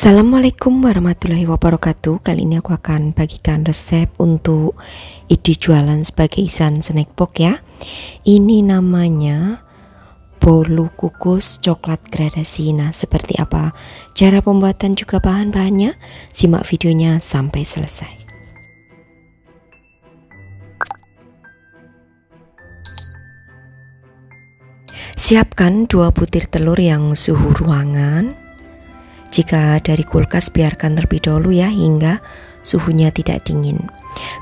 Assalamualaikum warahmatullahi wabarakatuh. Kali ini aku akan bagikan resep untuk ide jualan sebagai isan snack box ya. Ini namanya bolu kukus coklat gradasi. Nah, seperti apa cara pembuatan juga bahan-bahannya? Simak videonya sampai selesai. Siapkan 2 butir telur yang suhu ruangan. Jika dari kulkas, biarkan terlebih dahulu ya hingga suhunya tidak dingin.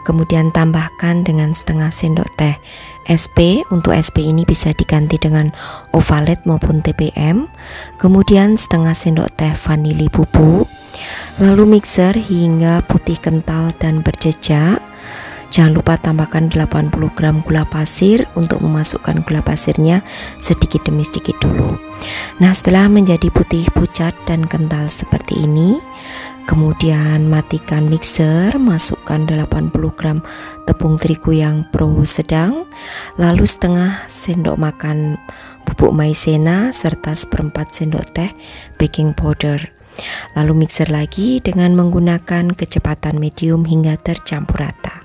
Kemudian tambahkan dengan setengah sendok teh SP. Untuk SP ini bisa diganti dengan Ovalet maupun TBM. Kemudian setengah sendok teh vanili bubuk. Lalu mixer hingga putih kental dan berjejak. Jangan lupa tambahkan 80 gram gula pasir. Untuk memasukkan gula pasirnya sedikit demi sedikit dulu. Nah, setelah menjadi putih pucat dan kental seperti ini, kemudian matikan mixer, masukkan 80 gram tepung terigu yang pro sedang, lalu setengah sendok makan bubuk maizena serta seperempat sendok teh baking powder. Lalu mixer lagi dengan menggunakan kecepatan medium hingga tercampur rata.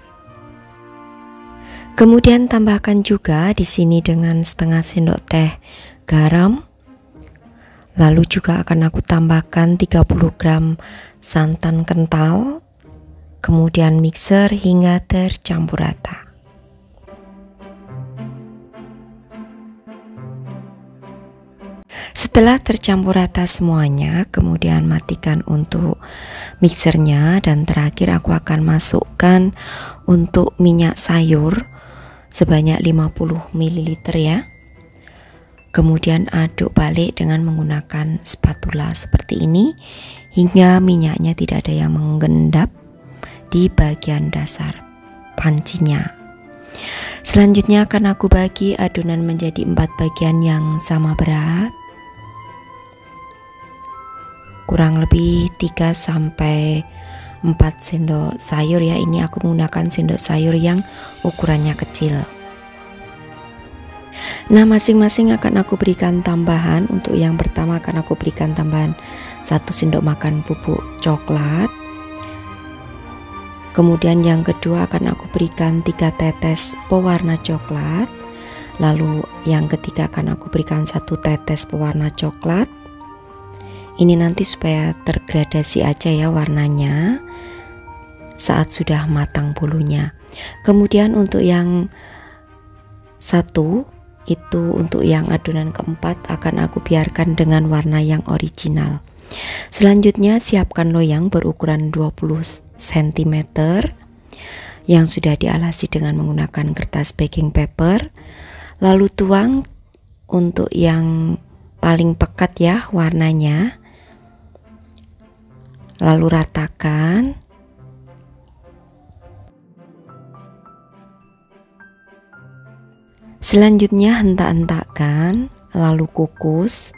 Kemudian tambahkan juga di sini dengan setengah sendok teh garam. Lalu juga akan aku tambahkan 30 gram santan kental. Kemudian mixer hingga tercampur rata. Setelah tercampur rata semuanya, kemudian matikan untuk mixernya, dan terakhir aku akan masukkan untuk minyak sayur sebanyak 50 ml ya. Kemudian aduk balik dengan menggunakan spatula seperti ini hingga minyaknya tidak ada yang mengendap di bagian dasar pancinya. Selanjutnya akan aku bagi adonan menjadi 4 bagian yang sama berat. Kurang lebih 3 sampai 4 sendok sayur ya. Ini aku menggunakan sendok sayur yang ukurannya kecil. Nah, masing-masing akan aku berikan tambahan. Untuk yang pertama akan aku berikan tambahan 1 sendok makan bubuk coklat. Kemudian yang kedua akan aku berikan 3 tetes pewarna coklat. Lalu yang ketiga akan aku berikan 1 tetes pewarna coklat. Ini nanti supaya tergradasi aja ya warnanya saat sudah matang bolunya. Kemudian untuk yang satu itu, untuk yang adonan keempat akan aku biarkan dengan warna yang original. Selanjutnya siapkan loyang berukuran 20 cm yang sudah dialasi dengan menggunakan kertas baking paper. Lalu tuang untuk yang paling pekat ya warnanya. Lalu ratakan. Selanjutnya hentak-hentakkan, lalu kukus.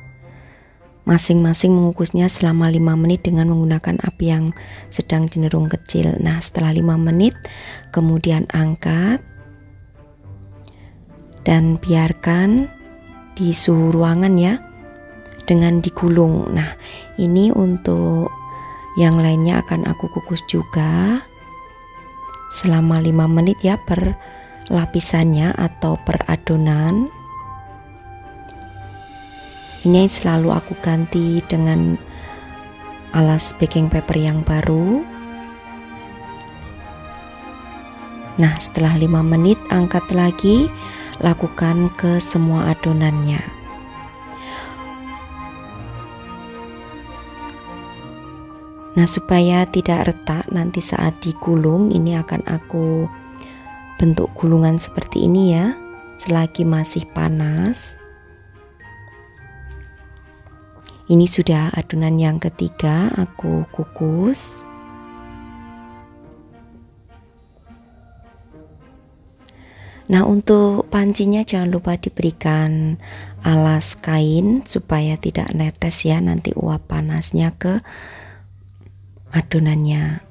Masing-masing mengukusnya selama 5 menit dengan menggunakan api yang sedang cenderung kecil. Nah, setelah 5 menit kemudian angkat dan biarkan di suhu ruangan ya, dengan digulung. Nah, ini untuk yang lainnya akan aku kukus juga selama 5 menit ya per lapisannya atau per adonan. Ini selalu aku ganti dengan alas baking paper yang baru. Nah, setelah 5 menit angkat lagi, lakukan ke semua adonannya. Nah, supaya tidak retak nanti saat digulung, ini akan aku bentuk gulungan seperti ini ya, selagi masih panas. Ini sudah adonan yang ketiga aku kukus. Nah, untuk pancinya jangan lupa diberikan alas kain supaya tidak netes ya nanti uap panasnya ke adonannya.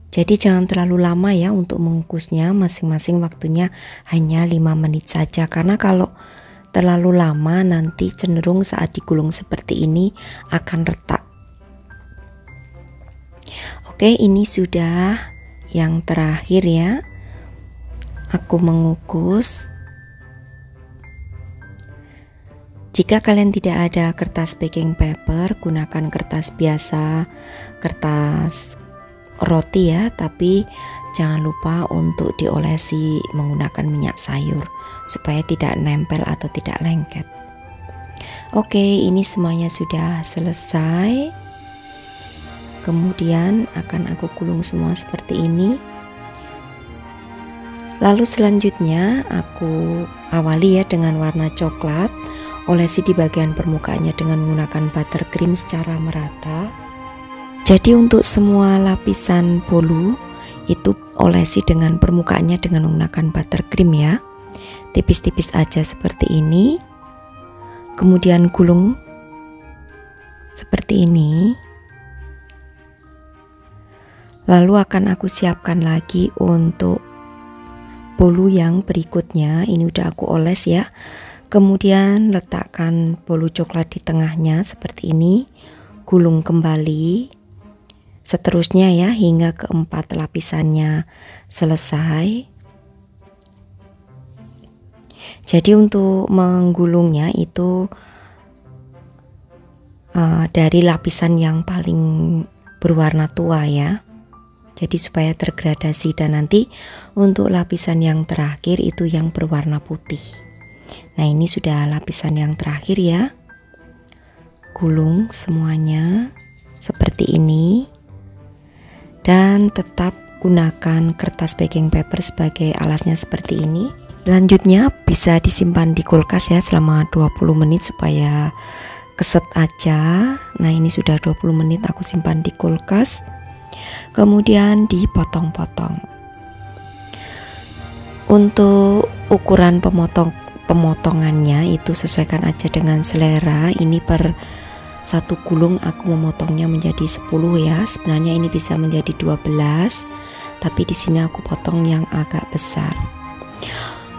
Jadi jangan terlalu lama ya untuk mengukusnya, masing-masing waktunya hanya 5 menit saja, karena kalau terlalu lama nanti cenderung saat digulung seperti ini akan retak. Oke, ini sudah yang terakhir ya. Aku mengukus. Jika kalian tidak ada kertas baking paper, gunakan kertas biasa, kertas roti ya, tapi jangan lupa untuk diolesi menggunakan minyak sayur supaya tidak nempel atau tidak lengket. Oke, ini semuanya sudah selesai. Kemudian akan aku gulung semua seperti ini. Lalu selanjutnya aku awali ya dengan warna coklat. Olesi di bagian permukaannya dengan menggunakan buttercream secara merata. Jadi untuk semua lapisan bolu itu olesi dengan permukaannya dengan menggunakan buttercream ya. Tipis-tipis aja seperti ini. Kemudian gulung seperti ini. Lalu akan aku siapkan lagi untuk bolu yang berikutnya. Ini udah aku oles ya. Kemudian letakkan bolu coklat di tengahnya seperti ini, gulung kembali, seterusnya ya hingga keempat lapisannya selesai. Jadi untuk menggulungnya itu dari lapisan yang paling berwarna tua ya. Jadi supaya tergradasi, dan nanti untuk lapisan yang terakhir itu yang berwarna putih. Nah, ini sudah lapisan yang terakhir ya. Gulung semuanya seperti ini. Dan tetap gunakan kertas baking paper sebagai alasnya seperti ini. Selanjutnya bisa disimpan di kulkas ya selama 20 menit supaya keset aja. Nah, ini sudah 20 menit aku simpan di kulkas. Kemudian dipotong-potong. Untuk ukuran pemotongannya itu sesuaikan aja dengan selera. Ini per satu gulung aku memotongnya menjadi 10 ya. Sebenarnya ini bisa menjadi 12, tapi di sini aku potong yang agak besar.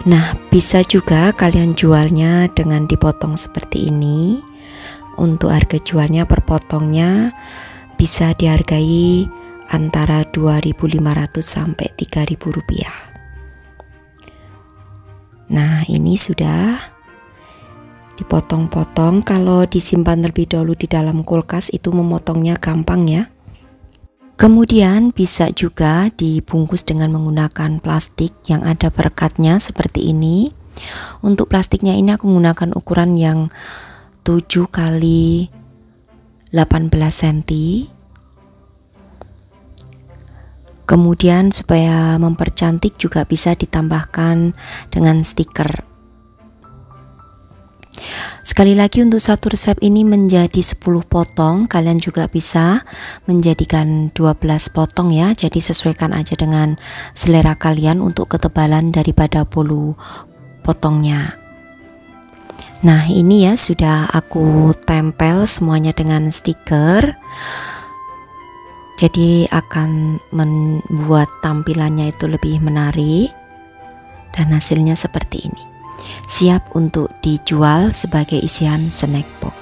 Nah, bisa juga kalian jualnya dengan dipotong seperti ini. Untuk harga jualnya per potongnya bisa dihargai antara 2.500 sampai 3.000 rupiah. Nah, ini sudah dipotong-potong. Kalau disimpan terlebih dahulu di dalam kulkas itu memotongnya gampang ya. Kemudian bisa juga dibungkus dengan menggunakan plastik yang ada perekatnya seperti ini. Untuk plastiknya ini aku menggunakan ukuran yang 7 x 18 cm. Kemudian supaya mempercantik juga bisa ditambahkan dengan stiker. Sekali lagi untuk satu resep ini menjadi 10 potong, kalian juga bisa menjadikan 12 potong ya. Jadi sesuaikan aja dengan selera kalian untuk ketebalan daripada bolu potongnya. Nah, ini ya sudah aku tempel semuanya dengan stiker. Jadi akan membuat tampilannya itu lebih menarik. Dan hasilnya seperti ini. Siap untuk dijual sebagai isian snack box.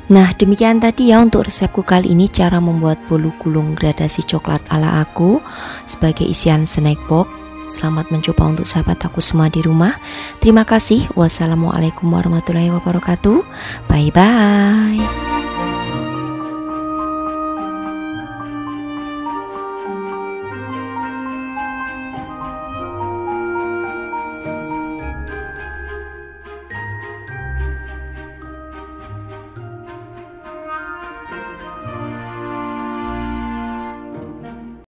Nah, demikian tadi ya untuk resepku kali ini, cara membuat bolu gulung gradasi coklat ala aku sebagai isian snack box. Selamat mencoba untuk sahabat aku semua di rumah. Terima kasih. Wassalamualaikum warahmatullahi wabarakatuh. Bye bye.